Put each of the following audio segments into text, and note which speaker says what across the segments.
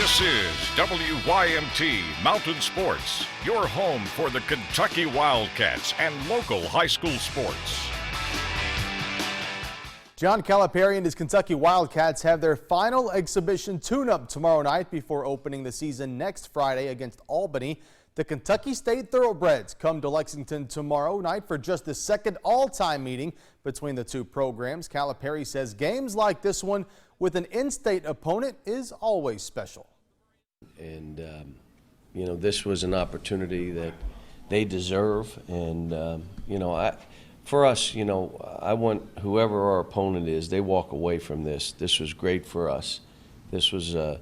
Speaker 1: This is WYMT Mountain Sports, your home for the Kentucky Wildcats and local high school sports.
Speaker 2: John Calipari and his Kentucky Wildcats have their final exhibition tune-up tomorrow night before opening the season next Friday against Albany. The Kentucky State Thoroughbreds come to Lexington tomorrow night for just the second all-time meeting between the two programs. Calipari says games like this one with an in-state opponent is always special.
Speaker 3: And, you know, this was an opportunity that they deserve. And, you know, for us, you know, I want whoever our opponent is, they walk away from this. This was great for us. This was a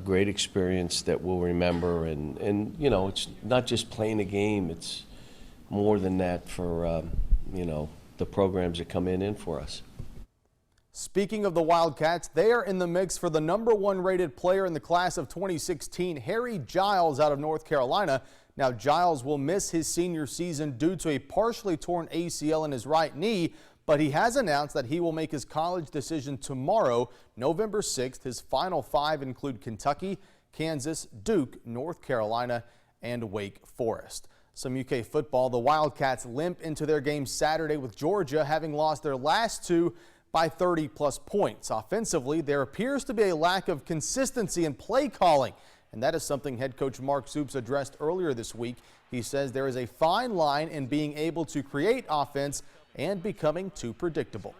Speaker 3: great experience that we'll remember. And, you know, it's not just playing a game. It's more than that for, you know, the programs that come in for us.
Speaker 2: Speaking of the Wildcats, they are in the mix for the #1 rated player in the class of 2016, Harry Giles out of North Carolina. Now, Giles will miss his senior season due to a partially torn ACL in his right knee, but he has announced that he will make his college decision tomorrow, November 6th. His final 5 include Kentucky, Kansas, Duke, North Carolina, and Wake Forest. Some UK football, the Wildcats limp into their game Saturday with Georgia, having lost their last 2 by 30-plus points. Offensively, there appears to be a lack of consistency in play calling, and that is something head coach Mark Stoops addressed earlier this week. He says there is a fine line in being able to create offense and becoming too predictable.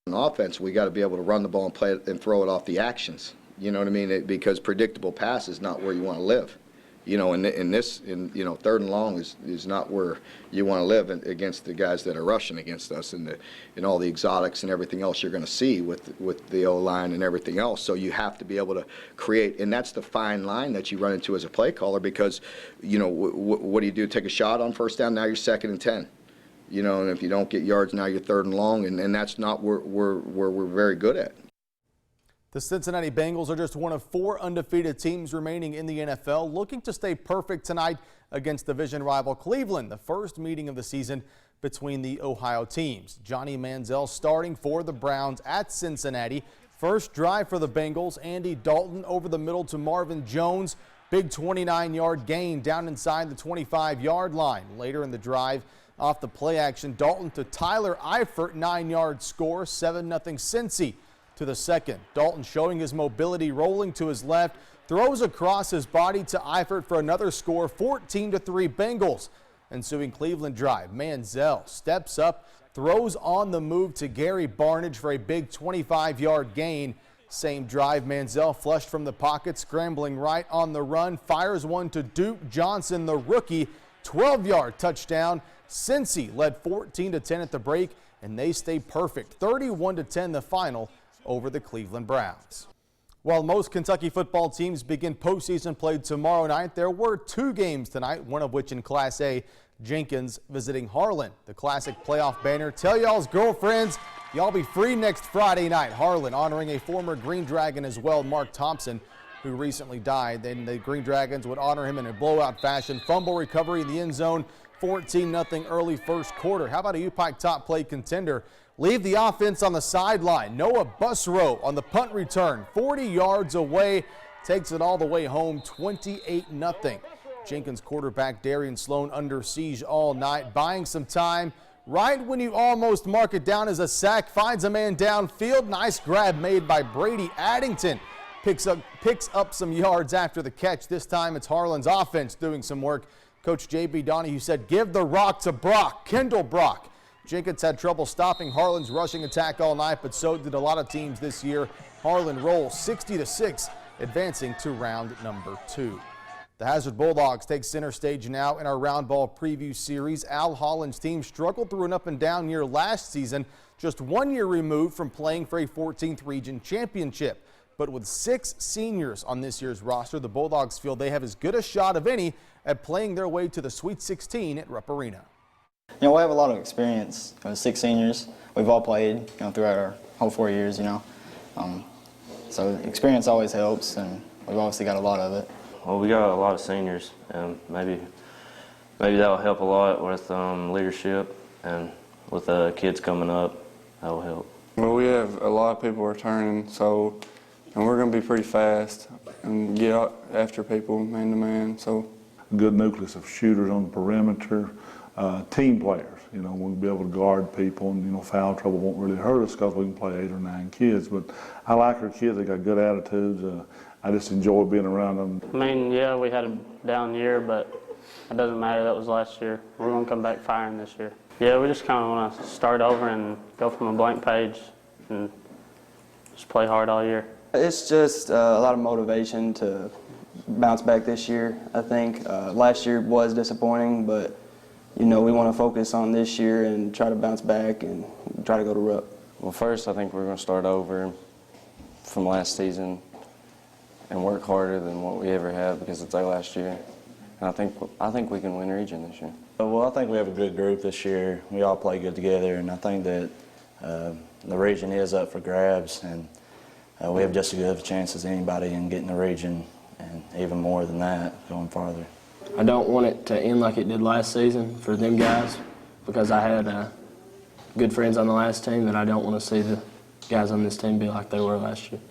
Speaker 4: On offense, we got to be able to run the ball and play it and throw it off the actions. You know what I mean? Because predictable pass is not where you want to live. You know, in you know, 3rd and long is not where you want to live against the guys that are rushing against us and all the exotics and everything else you're going to see with the O-line and everything else. So you have to be able to create, and that's the fine line that you run into as a play caller because, you know, what do you do? Take a shot on 1st down, now you're 2nd and 10. You know, and if you don't get yards, now you're 3rd and long, and that's not where we're very good at.
Speaker 2: The Cincinnati Bengals are just one of 4 undefeated teams remaining in the NFL, looking to stay perfect tonight against division rival Cleveland, the first meeting of the season between the Ohio teams. Johnny Manziel starting for the Browns at Cincinnati. First drive for the Bengals, Andy Dalton over the middle to Marvin Jones. Big 29-yard gain down inside the 25-yard line. Later in the drive, off the play action, Dalton to Tyler Eifert, 9-yard score, 7-0 Cincy. To the second, Dalton showing his mobility, rolling to his left, throws across his body to Eifert for another score, 14-3 Bengals. Ensuing Cleveland drive, Manziel steps up, throws on the move to Gary Barnidge for a big 25-yard gain. Same drive, Manziel flushed from the pocket, scrambling right on the run, fires one to Duke Johnson, the rookie, 12-yard touchdown. Cincy led 14-10 at the break, and they stay perfect, 31-10 the final over the Cleveland Browns. While most Kentucky football teams begin postseason play tomorrow night, there were 2 games tonight, one of which in Class A, Jenkins visiting Harlan. The classic playoff banner, tell y'all's girlfriends, y'all be free next Friday night. Harlan honoring a former Green Dragon as well, Mark Thompson, who recently died. Then the Green Dragons would honor him in a blowout fashion. Fumble recovery in the end zone, 14-0 early first quarter. How about a UPike top play contender? Leave the offense on the sideline. Noah Busrow on the punt return, 40 yards away, takes it all the way home, 28-0. Jenkins quarterback Darian Sloan under siege all night, buying some time. Right when you almost mark it down as a sack, finds a man downfield. Nice grab made by Brady Addington. Picks up some yards after the catch. This time it's Harlan's offense doing some work. Coach J.B. Donahue said, give the rock to Brock, Kendall Brock. Jenkins had trouble stopping Harlan's rushing attack all night, but so did a lot of teams this year. Harlan rolls 60-6, advancing to round number 2. The Hazard Bulldogs take center stage now in our Roundball preview series. Al Holland's team struggled through an up-and-down year last season, just 1 year removed from playing for a 14th region championship. But with 6 seniors on this year's roster, the Bulldogs feel they have as good a shot of any at playing their way to the Sweet 16 at Rupp Arena.
Speaker 5: You know, we have a lot of experience. 6 seniors. We've all played, you know, throughout our whole 4 years, you know. So experience always helps, and we've obviously got a lot of it.
Speaker 6: Well, we got a lot of seniors, and maybe that will help a lot with leadership, and with kids coming up, that will help.
Speaker 7: Well, we have a lot of people returning, so and we're going to be pretty fast. and get out after people man to man. So
Speaker 8: a good nucleus of shooters on the perimeter, team players. You know, we'll be able to guard people, and, you know, foul trouble won't really hurt us because we can play 8 or 9 kids. But I like our kids. They got good attitudes. I just enjoy being around them.
Speaker 9: I mean, yeah, we had a down year, but it doesn't matter. That was last year. We're going to come back firing this year. Yeah, we just kind of want to start over and go from a blank page and just play hard all year.
Speaker 5: It's just a lot of motivation to bounce back this year. I think last year was disappointing, but you know, we want to focus on this year and try to bounce back and try to go to Rupp.
Speaker 6: Well, first, I think we're going to start over from last season and work harder than what we ever have because it's our last year. And I think we can win region this year.
Speaker 10: Well, I think we have a good group this year. We all play good together, and I think that the region is up for grabs, and we have just as good a chance as anybody in getting the region, and even more than that, going farther.
Speaker 9: I don't want it to end like it did last season for them guys because I had good friends on the last team, and I don't want to see the guys on this team be like they were last year.